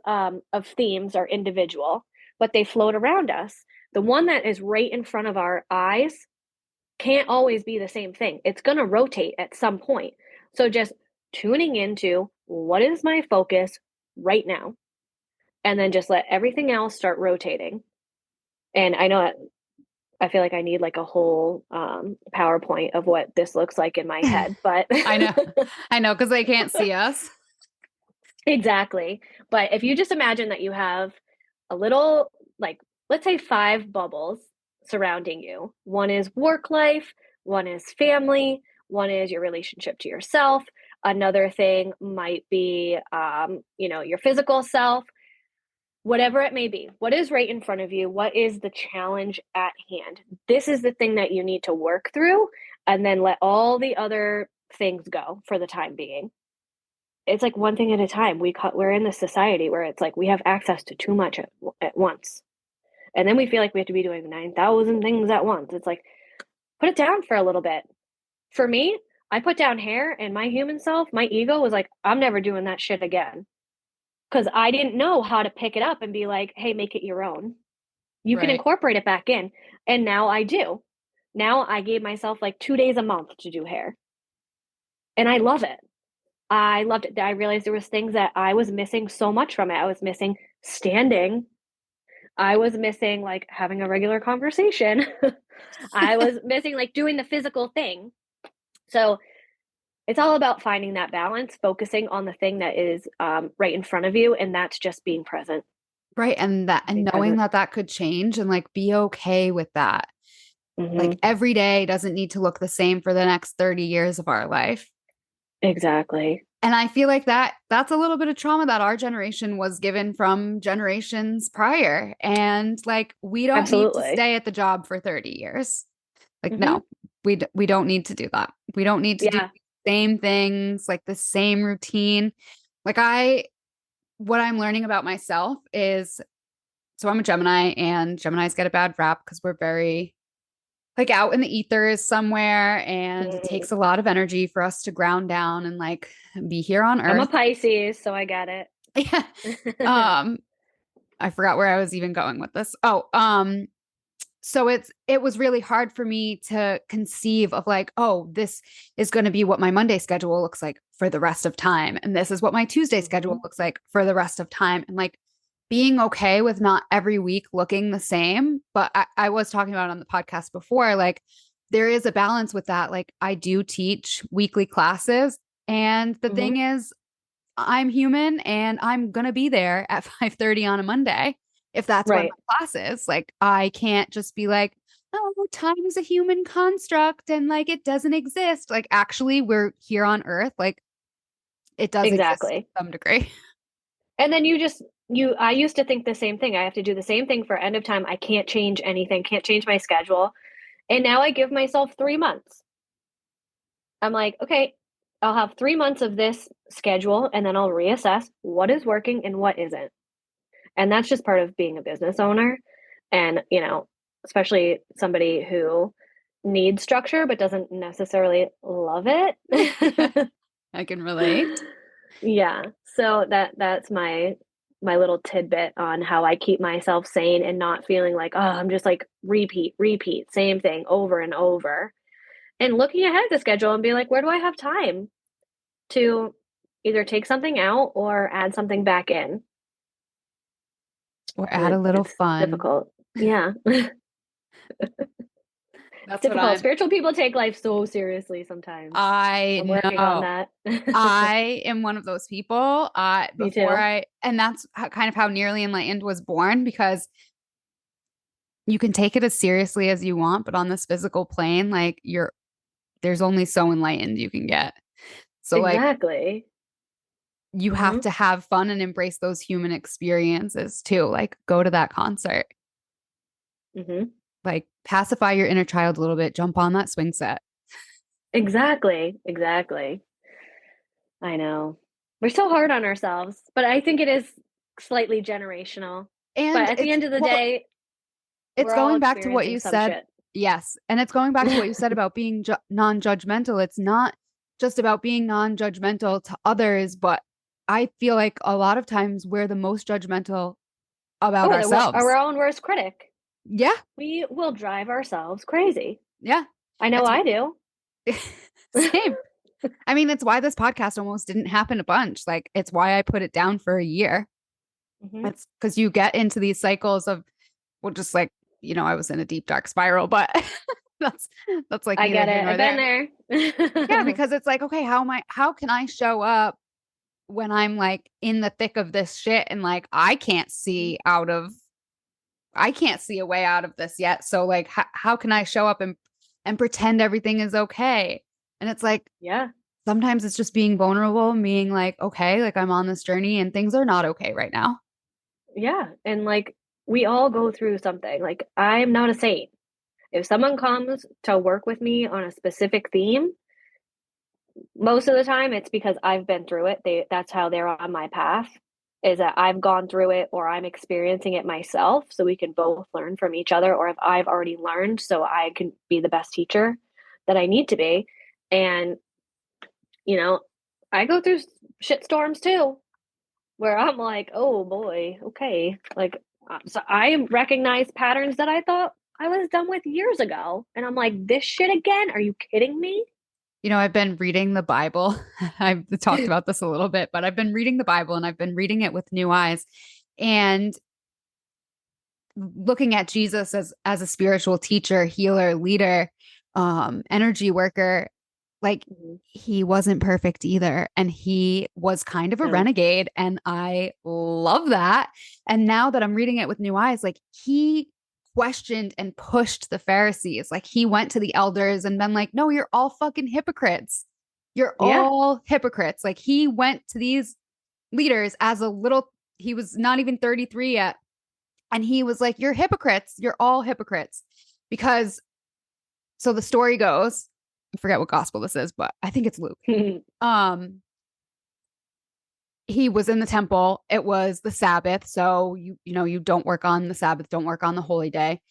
of themes are individual, but they float around us. The one that is right in front of our eyes can't always be the same thing. It's going to rotate at some point. So just tuning into what is my focus right now, and then just let everything else start rotating. And I know that I feel like I need like a whole PowerPoint of what this looks like in my head, but I know. I know because they can't see us. exactly. But if you just imagine that you have a little, like, let's say 5 bubbles surrounding you. One is work life, one is family, one is your relationship to yourself. Another thing might be, your physical self, whatever it may be. What is right in front of you? What is the challenge at hand? This is the thing that you need to work through, and then let all the other things go for the time being. It's like one thing at a time. We're in this society where it's like we have access to too much at once. And then we feel like we have to be doing 9,000 things at once. It's like, put it down for a little bit. For me, I put down hair, and my human self, my ego was like, I'm never doing that shit again. Because I didn't know how to pick it up and be like, hey, make it your own. You can Right. incorporate it back in. And now I do. Now I gave myself like 2 days a month to do hair. And I love it. I loved it. I realized there was things that I was missing so much from it. I was missing standing. I was missing like having a regular conversation. I was missing like doing the physical thing. So it's all about finding that balance, focusing on the thing that is right in front of you, and that's just being present. Right. And Being knowing present. that could change and like be okay with that. Like Mm-hmm. every day doesn't need to look the same for the next 30 years of our life. Exactly. And I feel like that's a little bit of trauma that our generation was given from generations prior. And like, we don't need to Absolutely. stay at the job for 30 years. Like, Mm-hmm. no, we don't need to do that. We don't need to do Yeah. the same things, like the same routine. Like what I'm learning about myself is, so I'm a Gemini, and Geminis get a bad rap because we're very like out in the ethers somewhere, and it Mm. takes a lot of energy for us to ground down and like be here on I'm a earth. Pisces, so I get it. Yeah. Um, I forgot where I was even going with this. So it was really hard for me to conceive of like, oh, this is going to be what my Monday schedule looks like for the rest of time, and this is what my Tuesday schedule Mm-hmm. looks like for the rest of time, and like being okay with not every week looking the same. But I was talking about on the podcast before, like there is a balance with that. Like I do teach weekly classes, and the Mm-hmm. thing is, I'm human and I'm going to be there at 5:30 on a Monday if that's when Right. my class is. Like I can't just be like, oh, time is a human construct and like it doesn't exist. Like actually we're here on earth. Like it does exist to Exactly. some degree. And then I used to think the same thing. I have to do the same thing for end of time. I can't change anything, can't change my schedule. And now I give myself 3 months. I'm like, okay, I'll have 3 months of this schedule and then I'll reassess what is working and what isn't. And that's just part of being a business owner. And, especially somebody who needs structure but doesn't necessarily love it. I can relate. Yeah. So that's my little tidbit on how I keep myself sane and not feeling like, oh, I'm just like repeat, same thing over and over. And looking ahead at the schedule and be like, where do I have time to either take something out or add something back in? Or And add a little it's fun. difficult. Yeah. It's That's what difficult. Spiritual people take life so seriously sometimes. I I'm working on know. that. I am one of those people. Me too. And that's kind of how Nearly Enlightened was born, because you can take it as seriously as you want, but on this physical plane, like there's only so enlightened you can get. So like Exactly. you have Hmm. to have fun and embrace those human experiences too. Like go to that concert, Hmm. like pacify your inner child a little bit, jump on that swing set. Exactly. Exactly. I know. We're so hard on ourselves, but I think it is slightly generational. But And at the end of the day, it's we're all going back to what experiencing you some said. shit. Yes. And it's going back to what you said about being non-judgmental. It's not just about being non-judgmental to others, but I feel like a lot of times we're the most judgmental Oh, about we're our ourselves. own worst critic. Yeah. We will drive ourselves crazy. Yeah. I know It's I do. same. I mean, it's why this podcast almost didn't happen a bunch. Like, it's why I put it down for a year. Hmm. It's because you get into these cycles of, well, just like, I was in a deep dark spiral, but that's like I neither get here it. nor I've been there. Yeah, there. because it's like, okay, how can I show up when I'm like in the thick of this shit and like I can't see a way out of this yet. So like how can I show up and pretend everything is okay? And it's like Yeah. sometimes it's just being vulnerable and being like, okay, like I'm on this journey and things are not okay right now. Yeah. And like we all go through something. Like I'm not a saint. If someone comes to work with me on a specific theme, most of the time it's because I've been through it. That's how they're on my path, is that I've gone through it or I'm experiencing it myself so we can both learn from each other, or if I've already learned so I can be the best teacher that I need to be. And you know, I go through shit storms too where I'm like, "Oh boy, okay." Like so I recognize patterns that I thought I was done with years ago and I'm like, "This shit again? Are you kidding me?" I've been reading the Bible. I've talked about this a little bit, but I've been reading the Bible and I've been reading it with new eyes and looking at Jesus as a spiritual teacher, healer, leader, energy worker. Like Mhm. he wasn't perfect either. And he was kind of a No. renegade. And I love that. And now that I'm reading it with new eyes, like he questioned and pushed the Pharisees. Like he went to the elders and been like, no, you're all fucking hypocrites. You're Yeah. all hypocrites. Like he went to these leaders as he was not even 33 yet. And he was like, you're hypocrites. You're all hypocrites. Because so the story goes, I forget what gospel this is, but I think it's Luke. Um, he was in the temple. It was the Sabbath. So you don't work on the Sabbath, don't work on the holy day.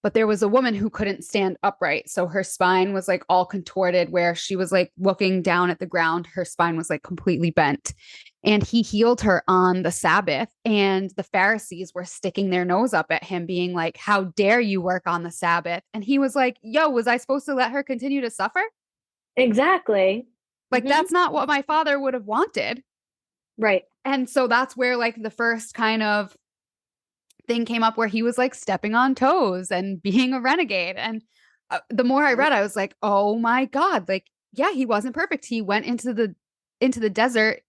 But there was a woman who couldn't stand upright. So her spine was like all contorted where she was like looking down at the ground. Her spine was like completely bent. And he healed her on the Sabbath. And the Pharisees were sticking their nose up at him, being like, how dare you work on the Sabbath? And he was like, yo, was I supposed to let her continue to suffer? Exactly. Like, Hmm. that's not what my father would have wanted. Right. And so that's where like the first kind of thing came up where he was like stepping on toes and being a renegade. And the more I Yep. read, I was like, oh my God, like, yeah, he wasn't perfect. He went into the desert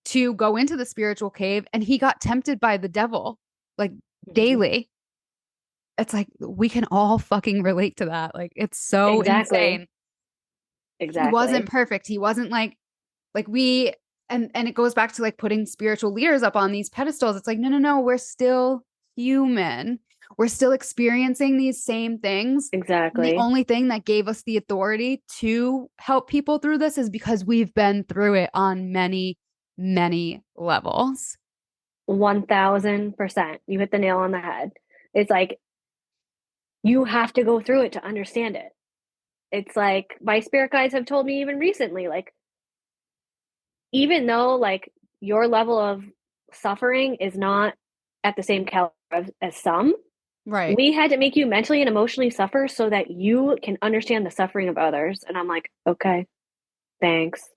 to go into the spiritual cave and he got tempted by the devil like Hmm. daily. it's like we can all fucking relate to that. Like it's so Exactly. insane. He wasn't Exactly. perfect. He wasn't like we and it goes back to like putting spiritual leaders up on these pedestals. It's like, no, no, no, we're still human. We're still experiencing these same things. And the Exactly. only thing that gave us the authority to help people through this is because we've been through it on many, many levels. 1000%. You hit the nail on the head. It's like you have to go through it to understand it. It's like my spirit guides have told me even recently, like, even though like your level of suffering is not at the same caliber as some, Right. we had to make you mentally and emotionally suffer so that you can understand the suffering of others. And I'm like, okay, thanks.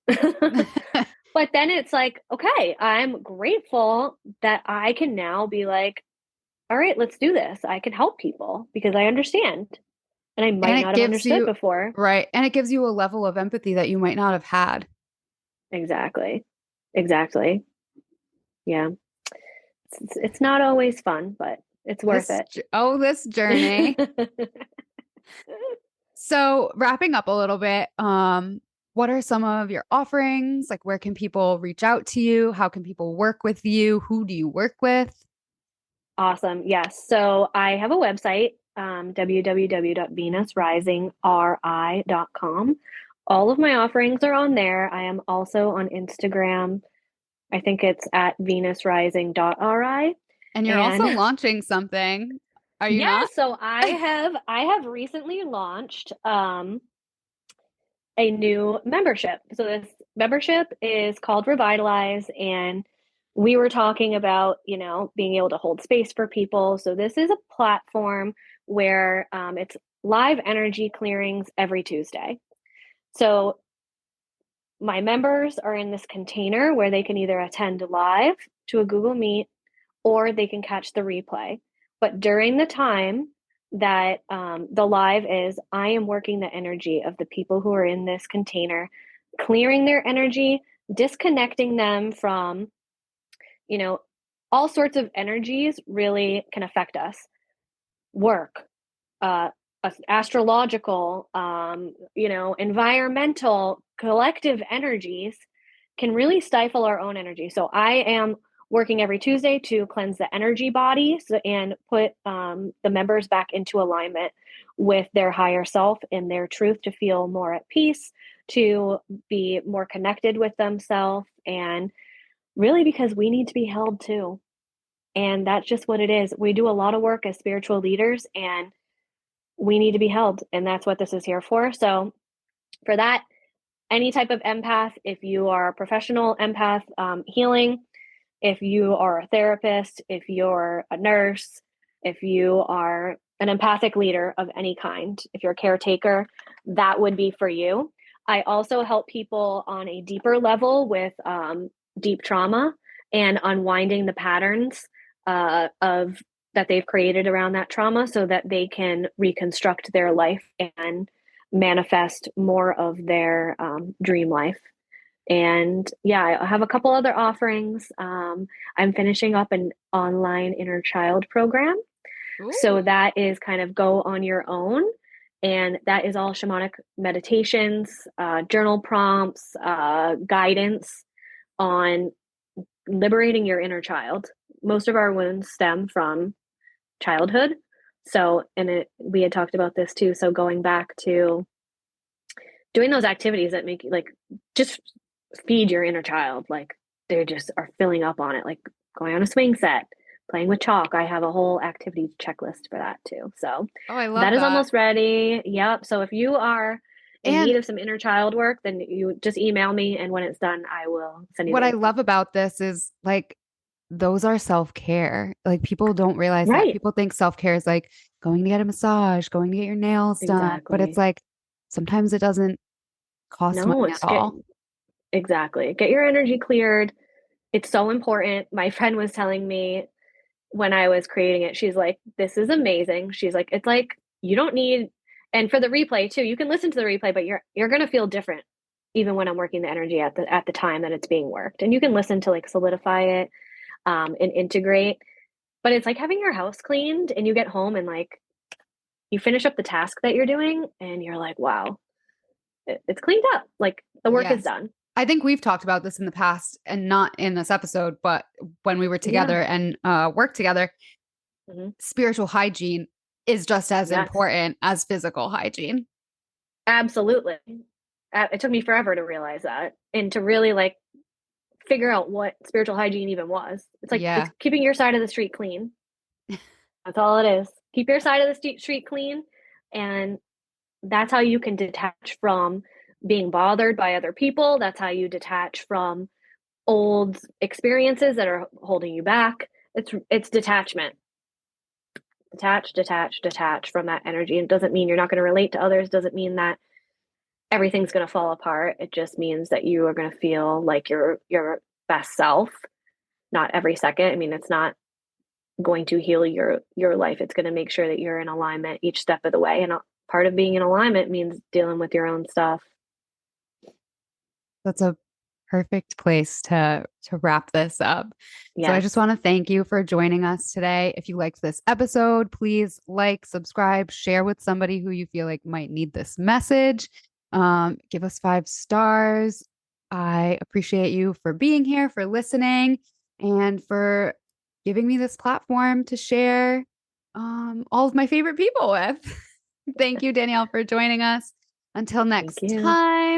But then it's like, okay, I'm grateful that I can now be like, all right, let's do this. I can help people because I understand. And I And might it not have gives understood you, before. right. And it gives you a level of empathy that you might not have had. Exactly. Exactly. Yeah. It's not always fun, but it's worth it. This journey. So, wrapping up a little bit, what are some of your offerings? Like, where can people reach out to you? How can people work with you? Who do you work with? Awesome. Yes. So I have a website, www.venusrisingri.com. All of my offerings are on there. I am also on Instagram. I think it's at venusrising.ri. And you're also And launching something, are you yeah, not? so I have recently launched a new membership. So this membership is called Revitalize, and we were talking about, being able to hold space for people. So this is a platform where it's live energy clearings every Tuesday. So my members are in this container where they can either attend live to a Google Meet or they can catch the replay. But during the time that the live is, I am working the energy of the people who are in this container, clearing their energy, disconnecting them from, you know, all sorts of energies really can affect us. Work, uh, astrological, environmental, collective energies can really stifle our own energy. So I am working every Tuesday to cleanse the energy bodies and put the members back into alignment with their higher self and their truth to feel more at peace, to be more connected with themselves, and really because we need to be held too. And that's just what it is. We do a lot of work as spiritual leaders and we need to be held. And that's what this is here for. So, for that, any type of empath, if you are a professional empath healing, if you are a therapist, if you're a nurse, if you are an empathic leader of any kind, if you're a caretaker, that would be for you. I also help people on a deeper level with deep trauma and unwinding the patterns of that they've created around that trauma so that they can reconstruct their life and manifest more of their dream life. And yeah, I have a couple other offerings. I'm finishing up an online inner child program. So Ooh. that is kind of go on your own. And that is all shamanic meditations, journal prompts, guidance on liberating your inner child. Most of our wounds stem from childhood. So, we had talked about this too. So, going back to doing those activities that make you like just feed your inner child, like they just are filling up on it, like going on a swing set, playing with chalk. I have a whole activity checklist for that too. So Oh, I love that is that. almost ready. Yep. So if you are in And need of some inner child work, then you just email me, and when it's done, I will send you what the I info. love about this is like those are self-care. Like people don't realize that. Right. People think self-care is like going to get a massage, going to get your nails done, but it's Exactly. like sometimes it doesn't cost No, money at it's all. exactly. Get your energy cleared. It's so important. My friend was telling me when I was creating it, she's like, this is amazing. She's like, it's like you don't need, and for the replay too, you can listen to the replay, but you're gonna feel different even when I'm working the energy at the time that it's being worked. And you can listen to like solidify it and integrate. But it's like having your house cleaned and you get home and like you finish up the task that you're doing and you're like, wow, it's cleaned up. Like the work is Yes. done. I think we've talked about this in the past and not in this episode, but when we were Yeah. together and worked together, Hmm. spiritual hygiene is just as Yes, important as physical hygiene. absolutely. It took me forever to realize that and to really like figure out what spiritual hygiene even was. It's like it's Yeah. keeping your side of the street clean. That's all it is. Keep your side of the street clean, and that's how you can detach from being bothered by other people. That's how you detach from old experiences that are holding you back. It's detachment. Detach from that energy. And it doesn't mean you're not going to relate to others, doesn't mean that everything's going to fall apart. It just means that you are going to feel like your best self, not every second. I mean, it's not going to heal your life. It's going to make sure that you're in alignment each step of the way. And part of being in alignment means dealing with your own stuff. That's a perfect place to wrap this up. So I Yes. just want to thank you for joining us today. If you liked this episode, please like, subscribe, share with somebody who you feel like might need this message. Give us 5 stars. I appreciate you for being here, for listening, and for giving me this platform to share all of my favorite people with. Thank you, Danielle, for joining us. Until Thank next you. time.